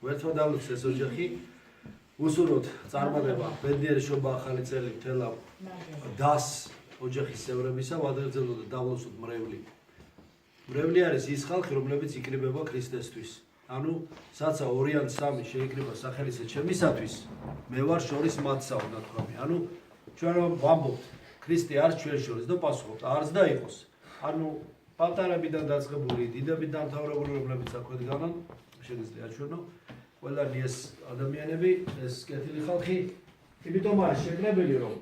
Ერთმა დავლოცეთ ეს ოჯახი. უსურვოთ წარმატება, ბედნიერი შობა ახალი წელი მთელავ დას ოჯახის წევრებისა, ვადერძელოთ და დავლოცოთ მრევლი. მრევლი არის ის ხალხი, რომლებიც იკრიბება ქრისტესთვის. ანუ საცა 2 ან 3 შეიკრიბა სახელისა ჩემისათვის, მე ვარ შორის მათსა უნდა თქვამი. ანუ ჩვენ რომ ვამბობთ, ქრისტე არის ჩვენ შორის და პასუხობთ, არც და იყოს. ანუ პატარებიდან დაწყებული, დიდებით დამთავრებული, რომლებიც აქვედგანან, შეგიძლია ჩვენო ყველანი ეს ადამიანები, ეს კეთილი ხალხი, იმიტომ არის შეგნებელი, რომ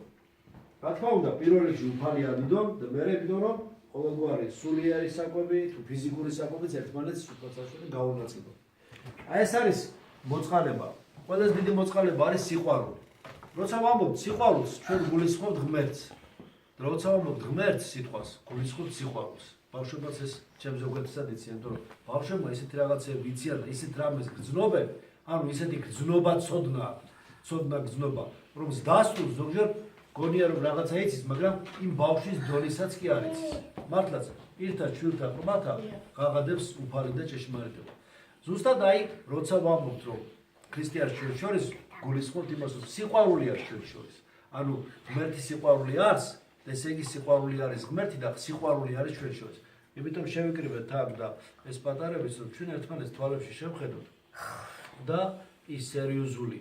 რა თქმა უნდა, პირველ რიგში უფალი ადიდონ და მერე ვიდონ, რომ ყოველგვარი სულიერი საკვები, თუ ფიზიკური საკვებიც ერთმანეთს უპასუხო გაუნაწილო. აი ეს არის მოწყალება. ყველაზე დიდი მოწყალება არის სიყვარული. როცა ვამბობთ სიყვარულს, ჩვენ გულისხმობთ ღმერთს. როცა ვამბობთ ღმერთს სიტყვას, გულისხმობთ სიყვარულს. ბავშვებაც ეს ჩემ ზოგადად იციან, რომ ბავშვებმა ისეთი რაღაცები იციან და ისეთ რამეს გრძნობენ, ანუ ისეთი გრძნობა ცოდნა გრძნობა, რომ დასწრულ ზოგჯერ გონია რომ რაღაცა იცის, მაგრამ იმ ბავშვის დონესაც კი არ იცის. მართლაც პირთა შვილთა ყრმათა ღაღადებს უფალი და ჭეშმარიტება. ზუსტად აი, როცა ვამბობთ, რომ ქრისტიანს ჩვენ შორის გულისხმობთ იმას, რომ სიყვარული არის ჩვენ შორის. ანუ ღმერთი სიყვარული არის, ესე იგი სიყვარული არის ღმერთი და სიყვარული არის ჩვენ შორის. იმიტომ შევიკრიბეთ თან და ეს პატარებიც, რომ ჩვენ ერთმანეთს თვალებში შევხედოთ და ის სერიოზული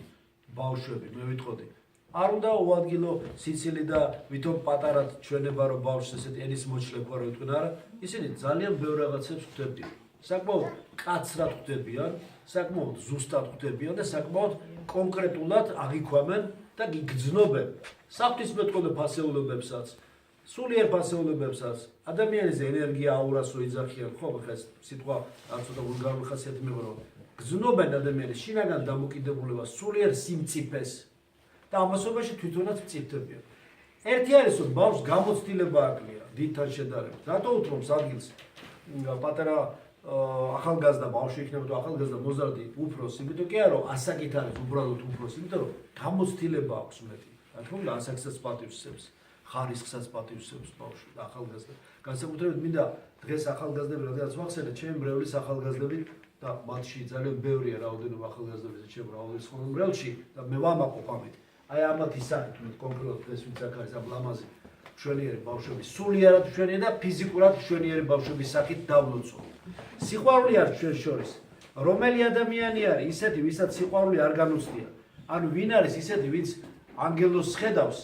ბავშვები, მე ვიტყოდი, არ უნდა უადგილო სიცილი და ვითომ პატარად ჩვენება, რომ ბავშვს ესეთი ენის მოჩლება რო იტყვი, არა, ისინი ძალიან ბევრ რაღაცებს ხვდებიან. საკმაოდ კაცრად ხვდებიან, საკმაოდ ზუსტად ხვდებიან და საკმაოდ კონკრეტულად აღიქვამენ და გიგრძნობენ საფრთხისმეტყველო ფასეულებებსაც, სულიერ ფასეულებებსაც, ადამიანის ენერგია აურას რო იძახიან, ხო, ხა ეს სიტყვა არ ცოტა ვულგარული ხასიათი მეყოლა. გრძნობენ ადამიანის შინაგან დამოკიდებულებას, სულიერ სიმწიფეს და ამასობაში თვითონაც მწიფდებიან. ერთი არის, რომ ბავშვს გამოცდილება აკლია დიდთან შედარებით. რატო უთხრობს ადგილს პატარა ახალგაზრდა ბავშვი იქნება თუ ახალგაზრდა მოზარდი უფროსი, იმიტომ კი არა, რომ ასაკით არის უბრალოდ უფროსი, იმიტომ რომ გამოცდილება აქვს მეტი. რა თქმა უნდა, ასაკსაც პატივსცემს, ხარისხსაც პატივსცემს ბავშვი და ახალგაზრდა. განსაკუთრებით მინდა დღეს ახალგაზრდები, რადგანაც ვახსენე, ჩემი მრევლის ახალგაზრდები და მათში ძალიან ბევრია რაოდენობა ახალგაზრდების და ჩემ რაოდენობის მრევლში და მე ვამაყობ ამით. აი ამათ ისახით კონკრეტულად ეს ვინც აქ არის ამ ლამაზი მშვენიერი ბავშვების, სულიერად მშვენიერი და ფიზიკურად მშვენიერი ბავშვების სახით დავლოცო. სიყვარული არის ჩვენ შორის. რომელი ადამიანი არის ისეთი, ვისაც სიყვარული არ განუცდია? ანუ ვინ არის ისეთი, ვინც ანგელოზს ხედავს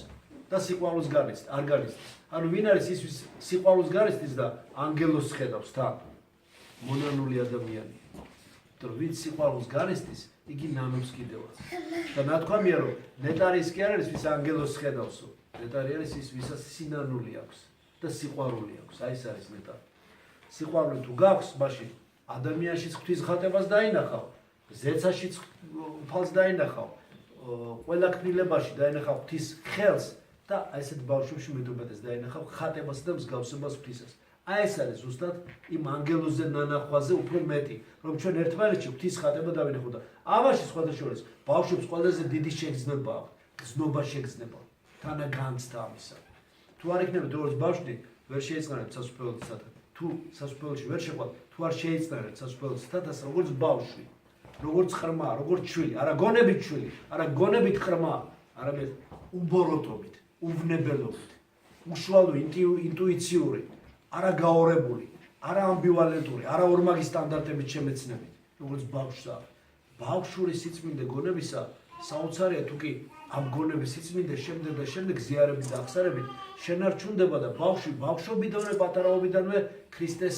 და სიყვარულს განიცდის, არ განიცდის? ანუ ვინ არის ის, ვის სიყვარულს განიცდის და ანგელოზს ხედავს თან? მონანული ადამიანი. თუ ვინც სიყვარულს განიცდის, იგი ნანობს კიდევაც. და ნათქვამია, რომ ნეტარი ის კი არ არის, ვის ანგელოზს ხედავსო. ნეტარი არის ის, ვისაც სინანული აქვს და სიყვარული აქვს. აი ეს არის ნეტარი. სიყვარული თუ გაქვს, მაშინ ადამიანშიც ღვთისღატებას დაინახავ, ზეცაშიც უფალს დაინახავ, ყველა კნილებაში დაინახავ ღვთის ხელს და აი ესეთ ბავშვებში მეტ-უმეტეს დაინახავ ხატებას და მსგავსებას ღვთისას. აი ეს არის ზუსტად იმ ანგელოზზე ნანახვაზე უფრო მეტი, რომ ჩვენ ერთმანეთში ღვთის ხატება დავინახოთ და ამაში სხვადასხვაშორის ბავშვებს ყველაზე დიდი შეგრძნება აქვს, გრძნობა შეგრძნება, თანაგანცდა ამისა. თუ არ იქნებით როგორც ბავშვი, ვერ შეიწყნარებთ სასუფეველთასაც. თუ სასუფეველში ვერ შეყვათ, თუ არ შეიწყნარებთ სასუფეველთასაც, როგორც ბავშვი, როგორც ყრმა, როგორც შვილი, არა გონებით შვილი, არა გონებით ყრმა, არამედ უბოროტობით, უვნებელობით, უშუალო ინტუიციური, არა გაორებული, არა ამბივალენტური, არა ორმაგი სტანდარტებით შემეცნებით, როგორც ბავშვს აქვს. ბავშვური სიწმინდე გონებისა საოცარია, თუ კი ამ გონების სიწმინდე შემდეგ და შემდეგ ზიარებით და აღსარებით შენარჩუნდება და ბავშვი ბავშვობიდანვე, პატარაობიდანვე ქრისტეს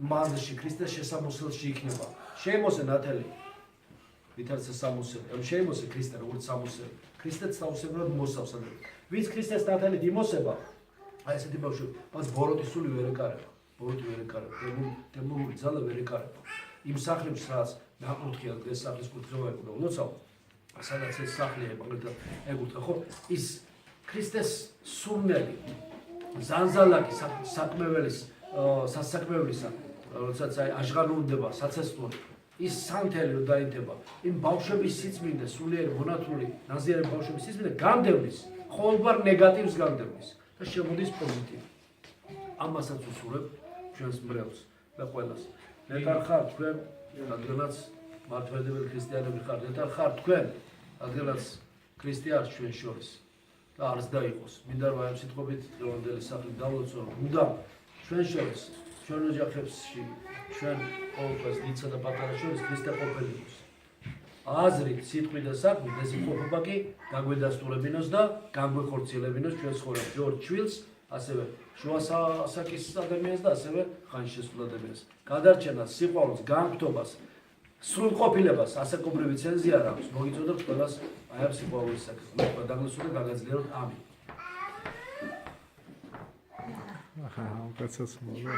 მაზში, ქრისტეს შესამოსელში იქნება. შეიმოსე ნათელი, ვითარცა სამოსელი, ან შეიმოსე ქრისტე როგორც სამოსელი. ქრისტეც საოცრად მოსავს ადრე. ვინც ქრისტეს ნათელით იმოსება, აი ესეთი ბავშვი, მას ბოროტი სული ვერ ეკარება. ბოროტი ვერ ეკარება, დემონური ძალა ვერ ეკარება. იმ სახლებში, რაც ნაკურთხია დღეს სახლის კურთხევა ეკუნა ლოცავ, სადაც ეს სახლი ეკუთხა, ხო? ის ქრისტეს სურნელი, ზანზალაკი საქმეველის, სასაქმეველისა, როდესაც აი აჟღანუნდება, საცესტური, ის სანთელი რო დაინთება, იმ ბავშვების სიწმინდე, სულიერი, მონათლული, ნაზიერი ბავშვების სიწმინდე განდევნის, ყოველგვარ ნეგატივს განდევნის და შემოდის პოზიტივი. ამასაც უსურებ ჩვენს მრევლს და ყველას. ნეტარ ხარ ჩვენ რადგანაც მართლმადიდებელი ქრისტიანები ხართ და ხართ თქვენ, რადგანაც ქრისტიანს ჩვენ შორის და არც დაიყოს. მინდა რომ ამ სიტყვებით დღევანდელი სახლი დავლოცო, უნდა ჩვენ შორის, ჩვენ ოჯახებში, ჩვენ ყოველთვის ნიცა და პატარა შორის ქრისტე ყოფილი იყოს. აზრით, სიტყვით და საქმით ეს იმყოფება კი გაგვედასტურებინოს და განგვეხორციელებინოს ჩვენ ცხოვრებაში. ორ ჩვილს, ასევე შუა ასაკის ადამიანს და ასევე ხანშესულ ადამიანს. გადარჩენას, სიყვარულს, განმტობას, სრულყოფილებას, ასაკობრივი ცენზი არ აქვს. მოგიწოდოთ ყველას აი ამ სიყვარულის საკითხი. მე დაგლოცოთ და გაგაძლიეროთ ამინ. კაცაც მოგა